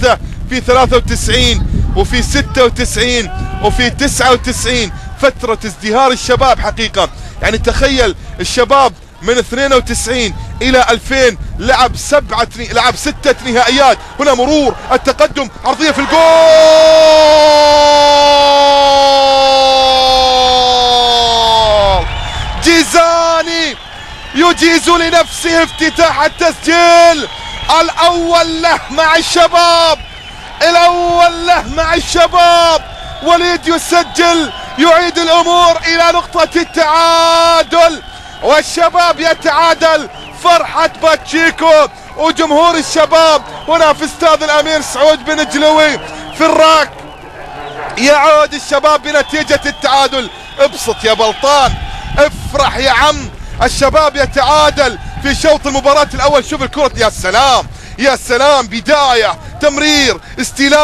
3 في 93 وفي 96 وفي 99 فترة ازدهار الشباب حقيقة. يعني تخيل الشباب من 92 إلى 2000 لعب 6 نهائيات. هنا مرور التقدم، عرضية في الجول. جيزاني يجيز لنفسه افتتاح التسجيل الأول له مع الشباب، الأول له مع الشباب. وليد يسجل، يعيد الأمور إلى نقطة التعادل، والشباب يتعادل. فرحة باتشيكو وجمهور الشباب هنا في استاد الأمير سعود بن جلوي في الراك. يعود الشباب بنتيجة التعادل. ابسط يا بلطان، افرح يا عم. الشباب يتعادل في شوط المباراة الأول. شوف الكرة، يا سلام يا سلام، بداية تمرير استلام.